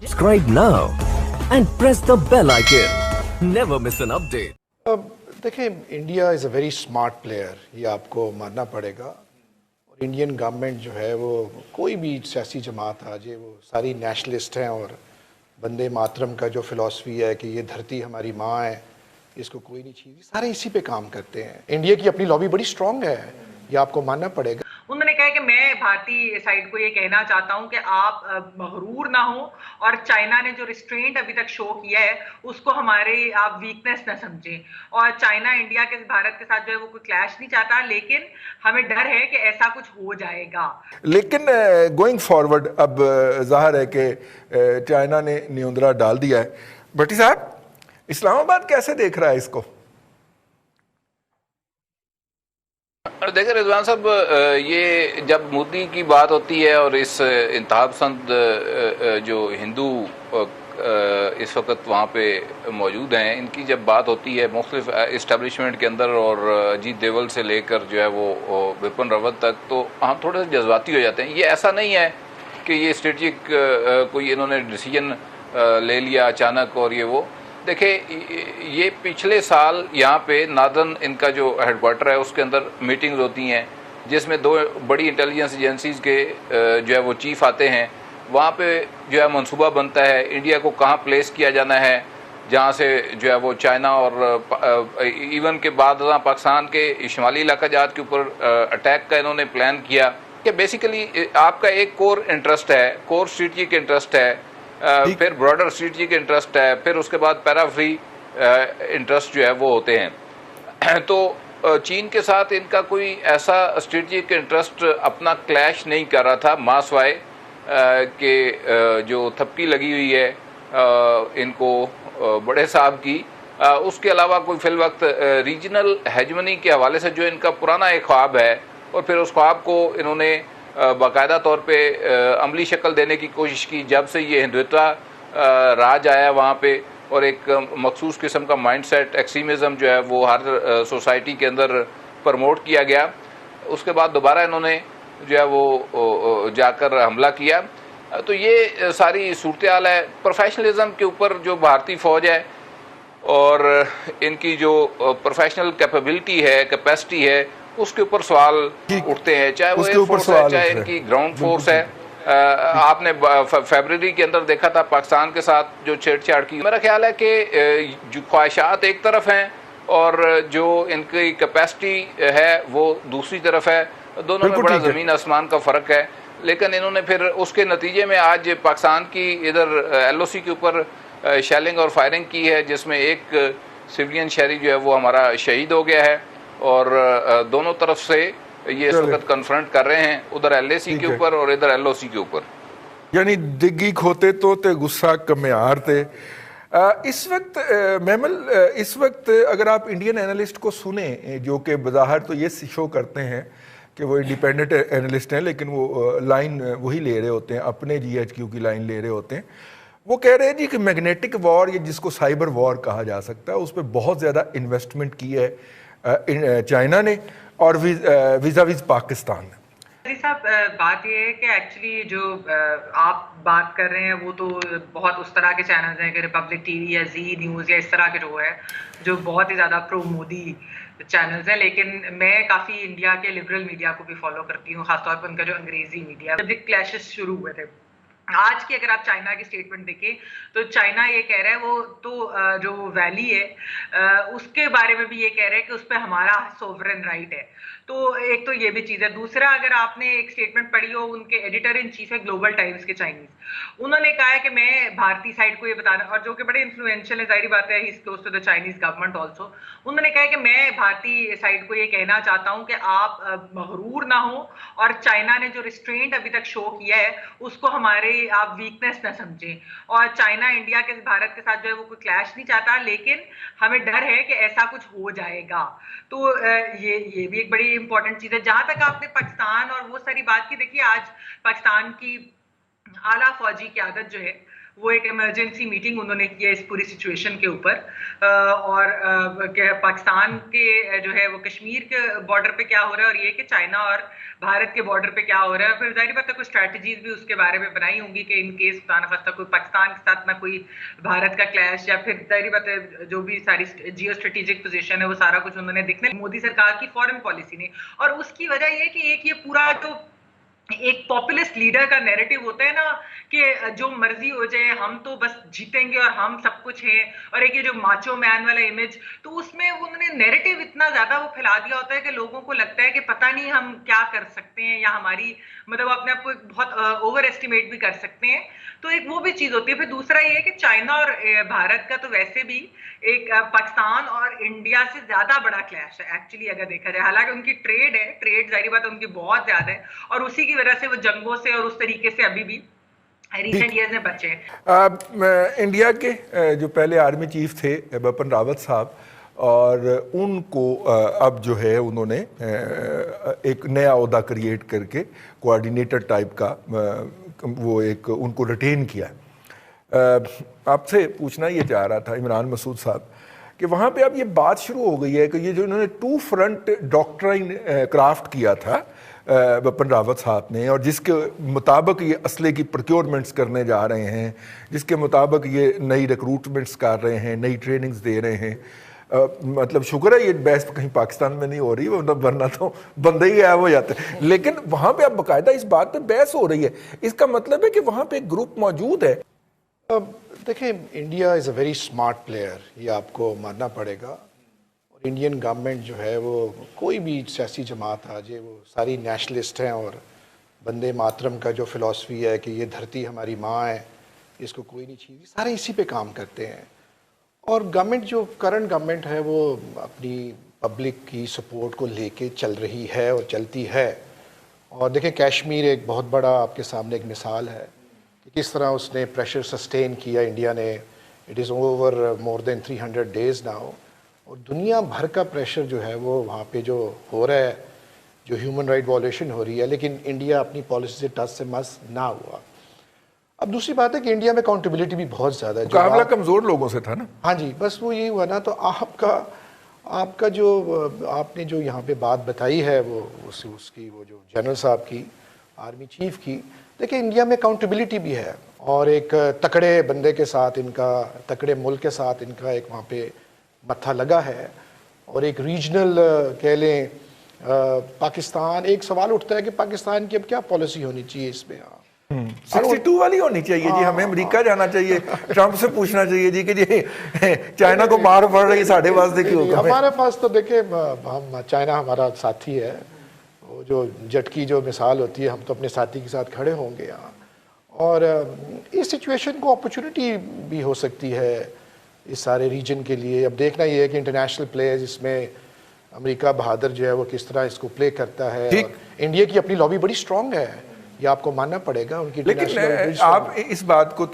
Subscribe now and press the bell icon. Never miss an update. अब देखें, India is a very smart player, ये आपको मानना पड़ेगा। और इंडियन गवर्नमेंट जो है वो कोई भी सियासी जमात आ जाए, वो सारी नेशनलिस्ट हैं और वंदे मातरम का जो फ़िलासफ़ी है कि ये धरती हमारी माँ है, इसको कोई नहीं छीनती, सारे इसी पे काम करते हैं। इंडिया की अपनी लॉबी बड़ी स्ट्रॉन्ग है, ये आपको मानना पड़ेगा। उन्होंने कहा कि मैं भारतीय साइड को ये कहना चाहता हूं कि आप मगरूर ना हो और चाइना ने जो रिस्ट्रेंट अभी तक शो किया है उसको हमारे आप वीकनेस ना समझें। और चाइना इंडिया के भारत के साथ जो है वो कोई क्लैश नहीं चाहता, लेकिन हमें डर है कि ऐसा कुछ हो जाएगा। लेकिन गोइंग फॉरवर्ड अब जाहिर है कि चाइना ने न्योंदरा डाल दिया है। भट्टी साहब, इस्लामाबाद कैसे देख रहा है इसको? देखिए रिजवान साहब, ये जब मोदी की बात होती है और इस इंतहापसंद जो हिंदू इस वक्त वहाँ पे मौजूद हैं, इनकी जब बात होती है मुख्तलिफ इस्टेब्लिशमेंट के अंदर और अजीत देवल से लेकर जो है वो विपिन रावत तक, तो हम थोड़े से जज्बाती हो जाते हैं। ये ऐसा नहीं है कि ये स्ट्रेटजिक कोई इन्होंने डिसीजन ले लिया अचानक और ये वो। देखिए, ये पिछले साल यहाँ पे नादन इनका जो हेडक्वार्टर है उसके अंदर मीटिंग्स होती हैं जिसमें दो बड़ी इंटेलिजेंस एजेंसीज के जो है वो चीफ आते हैं। वहाँ पे जो है मंसूबा बनता है इंडिया को कहाँ प्लेस किया जाना है, जहाँ से जो है वो चाइना और इवन के बाद पाकिस्तान के शुमाली इलाका जात के ऊपर अटैक का इन्होंने प्लान किया। कि बेसिकली आपका एक कोर इंटरेस्ट है, कोर स्ट्रेटजिक इंटरेस्ट है, फिर ब्रॉडर स्ट्रेटजिक इंटरेस्ट है, फिर उसके बाद पैराफ्री इंटरेस्ट जो है वो होते हैं। तो चीन के साथ इनका कोई ऐसा स्ट्रेटजिक इंटरेस्ट अपना क्लैश नहीं कर रहा था मासवाए के जो थपकी लगी हुई है इनको बड़े साहब की। उसके अलावा कोई फिल वक्त रीजनल हेजमनी के हवाले से जो इनका पुराना एक ख्वाब है और फिर उस ख्वाब को इन्होंने बाकायदा तौर पे अमली शक्ल देने की कोशिश की जब से ये हिंदुत्व राज आया वहाँ पे, और एक मखसूस किस्म का माइंडसेट एक्सट्रीमिज़म जो है वो हर सोसाइटी के अंदर प्रमोट किया गया। उसके बाद दोबारा इन्होंने जो है वो जाकर हमला किया। तो ये सारी सूरत हाल है। प्रोफेशनलिज्म के ऊपर जो भारतीय फ़ौज है और इनकी जो प्रोफेशनल कैपेबिलिटी है, कैपेसिटी है, उसके ऊपर सवाल उठते हैं, चाहे वो एयर फोर्स है, चाहे इनकी ग्राउंड फोर्स है। आपने फरवरी के अंदर देखा था पाकिस्तान के साथ जो छेड़छाड़ की। मेरा ख्याल है कि जो ख्वाहिशात एक तरफ हैं और जो इनकी कैपेसिटी है वो दूसरी तरफ है, दोनों में बड़ा ज़मीन आसमान का फ़र्क है। लेकिन इन्होंने फिर उसके नतीजे में आज पाकिस्तान की इधर LOC के ऊपर शेलिंग और फायरिंग की है, जिसमें एक सिविलियन शहरी जो है वो हमारा शहीद हो गया है। और दोनों तरफ से ये इस वक्त कन्फ्रंट कर रहे हैं, उधर LAC के ऊपर और इधर LOC के ऊपर। यानी दिग्गी खोते तो ते गुस्सा कम्यार थे। इस वक्त मैमल, इस वक्त अगर आप इंडियन एनालिस्ट को सुने जो कि बज़ाहिर तो ये शो करते हैं कि वो इंडिपेंडेंट एनालिस्ट हैं, लेकिन वो लाइन वही ले रहे होते हैं, अपने GHQ की लाइन ले रहे होते हैं। वो कह रहे हैं जी कि मैग्नेटिक वॉर, ये जिसको साइबर वॉर कहा जा सकता है, उस पर बहुत ज़्यादा इन्वेस्टमेंट की है चाइना ने और विज़ा विज़ पाकिस्तान ने। साहब, बात ये है कि एक्चुअली जो आप बात कर रहे हैं वो तो बहुत उस तरह के चैनल्स हैं कि रिपब्लिक टीवी या जी न्यूज़ या इस तरह के जो है जो बहुत ही ज़्यादा प्रो मोदी चैनल्स हैं। लेकिन मैं काफ़ी इंडिया के लिबरल मीडिया को भी फॉलो करती हूँ, खासतौर पर उनका जो अंग्रेजी मीडिया। जब क्लैशेस शुरू हुए थे आज की, अगर आप चाइना की स्टेटमेंट देखें तो चाइना ये कह रहा है वो तो जो वैली है उसके बारे में भी ये कह रहे हैं कि उस पर हमारा सोवरेन राइट है। तो एक तो ये भी चीज़ है। दूसरा, अगर आपने एक स्टेटमेंट पढ़ी हो, उनके एडिटर इन चीफ है ग्लोबल टाइम्स के चाइनीज, उन्होंने कहा है कि मैं भारतीय साइड को ये बताना, और जो कि बड़े इन्फ्लुएंशियल है, जाहिर बात है, he is close to the Chinese government also. उन्होंने कहा है कि मैं भारतीय साइड को ये कहना चाहता हूँ कि आप मगरूर ना हो और चाइना ने जो रिस्ट्रेंट अभी तक शो किया है उसको हमारे आप वीकनेस ना समझें। और चाइना इंडिया के भारत के साथ जो है वो कोई क्लैश नहीं चाहता, लेकिन हमें डर है कि ऐसा कुछ हो जाएगा। तो ये भी एक बड़ी इंपॉर्टेंट चीज है। जहां तक आपने पाकिस्तान और वो सारी बात की, देखिए आज पाकिस्तान की आला फौजी क़यादत जो है وہ ایک ایمرجنسی میٹنگ انہوں نے کی ہے اس پوری سچویشن کے اوپر, اور پاکستان کے جو ہے وہ کشمیر کے بارڈر پہ کیا ہو رہا ہے, اور یہ کہ چائنا اور بھارت کے بارڈر پہ کیا ہو رہا ہے. پھر ظاہر بات ہے کوئی اسٹریٹجیز بھی اس کے بارے میں بنائی ہوں گی کہ ان کیس خدا نخواستہ کوئی پاکستان کے ساتھ نہ کوئی بھارت کا کلیش, یا پھر ظاہر بات ہے جو بھی ساری جیو اسٹریٹجک پوزیشن ہے وہ سارا کچھ انہوں نے دیکھنا مودی سرکار کی فارن پالیسی نے. اور اس کی وجہ یہ کہ ایک یہ پورا جو ایک پاپولسٹ لیڈر کا نیریٹو ہوتا ہے نا کہ جو مرضی ہو جائے ہم تو بس جیتیں گے اور ہم سب کچھ ہیں, اور ایک یہ جو ماچو مین والا امیج, تو اس میں انہوں نے نیریٹو اتنا زیادہ وہ پھیلا دیا ہوتا ہے کہ لوگوں کو لگتا ہے کہ پتہ نہیں ہم کیا کر سکتے ہیں, یا ہماری مطلب اپنے آپ کو بہت اوور ایسٹیمیٹ بھی کر سکتے ہیں. تو ایک وہ بھی چیز ہوتی ہے. پھر دوسرا یہ ہے کہ چائنا اور بھارت کا تو ویسے بھی ایک پاکستان اور انڈیا سے زیادہ بڑا کلیش ہے ایکچولی اگر دیکھا جائے, حالانکہ ان کی ٹریڈ ہے, ٹریڈ ظاہری بات ہے ان کی بہت زیادہ ہے, اور اسی کی وجہ سے وہ جنگوں سے اور اس طریقے سے ابھی بھی ریسنٹ ایئرز میں بچے ہیں. انڈیا کے جو پہلے آرمی چیف تھے بپن راوت صاحب, اور ان کو اب جو ہے انہوں نے ایک نیا عہدہ کریٹ کر کے کوآرڈینیٹر ٹائپ کا وہ ایک ان کو ریٹین کیا. آپ سے پوچھنا یہ چاہ رہا تھا عمران مسعود صاحب کہ وہاں پہ اب یہ بات شروع ہو گئی ہے کہ یہ جو انہوں نے 2 فرنٹ ڈاکٹرائن کرافٹ کیا تھا بپن راوت صاحب نے, اور جس کے مطابق یہ اسلحے کی پروکیورمنٹس کرنے جا رہے ہیں, جس کے مطابق یہ نئی ریکروٹمنٹس کر رہے ہیں, نئی ٹریننگز دے رہے ہیں, مطلب شکر ہے یہ بحث کہیں پاکستان میں نہیں ہو رہی, ورنہ تو بندے ہی غائب ہو جاتے ہیں. لیکن وہاں پہ اب باقاعدہ اس بات پہ بحث ہو رہی ہے. اس کا مطلب ہے کہ وہاں پہ ایک گروپ موجود ہے. دیکھیں India is a very smart player, یہ آپ کو ماننا پڑے گا. اور انڈین گورنمنٹ جو ہے وہ کوئی بھی سیاسی جماعت آ جائے وہ ساری نیشنلسٹ ہیں, اور بندے ماترم کا جو فلسفی ہے کہ یہ دھرتی ہماری ماں ہے, اس کو کوئی نہیں چھین, سارے اسی پہ کام کرتے ہیں. اور گورنمنٹ جو کرنٹ گورنمنٹ ہے وہ اپنی پبلک کی سپورٹ کو لے کے چل رہی ہے اور چلتی ہے. اور دیکھیں کشمیر ایک بہت بڑا آپ کے سامنے ایک مثال ہے کہ کس طرح اس نے پریشر سسٹین کیا انڈیا نے. It is over more than 300 days now, اور دنیا بھر کا پریشر جو ہے وہ وہاں پہ جو ہو رہا ہے, جو ہیومن رائٹ وائلیشن ہو رہی ہے, لیکن انڈیا اپنی پالیسی سے ٹچ سے مس نہ ہوا. اب دوسری بات ہے کہ انڈیا میں اکاؤنٹیبلٹی بھی بہت زیادہ ہے. مقابلہ کمزور لوگوں سے تھا نا. ہاں جی, بس وہ یہی ہوا نا. تو آپ کا جو آپ نے جو یہاں پہ بات بتائی ہے وہ اس کی وہ جو جنرل صاحب کی, آرمی چیف کی, دیکھیں انڈیا میں اکاؤنٹیبلٹی بھی ہے, اور ایک تکڑے بندے کے ساتھ ان کا, تکڑے ملک کے ساتھ ان کا ایک وہاں پہ متھا لگا ہے. اور ایک ریجنل کہہ لیں پاکستان, ایک سوال اٹھتا ہے کہ پاکستان کی اب کیا پالیسی ہونی چاہیے اس میں. 62 والی ہونی چاہیے جی, ہمیں امریکہ جانا چاہیے, ٹرمپ سے پوچھنا چاہیے جی کہ جی چائنا کو مار پڑ رہی ہے, ساڑھے واسطے کیوں. ہمارے پاس تو دیکھیں ہم, چائنا ہمارا ساتھی ہے, وہ جو جٹ کی جو مثال ہوتی ہے, ہم تو اپنے ساتھی کے ساتھ کھڑے ہوں گے یہاں. اور اس سچویشن کو اپرچونٹی بھی ہو سکتی ہے اس سارے ریجن کے لیے. اب دیکھنا یہ ہے کہ انٹرنیشنل پلیئرز اس میں امریکہ بہادر جو ہے وہ کس طرح اس کو پلے کرتا ہے. اور انڈیا کی اپنی لابی بڑی اسٹرانگ ہے, یہ آپ کو ماننا پڑے گا. ان کی لیکن آپ اس بات کو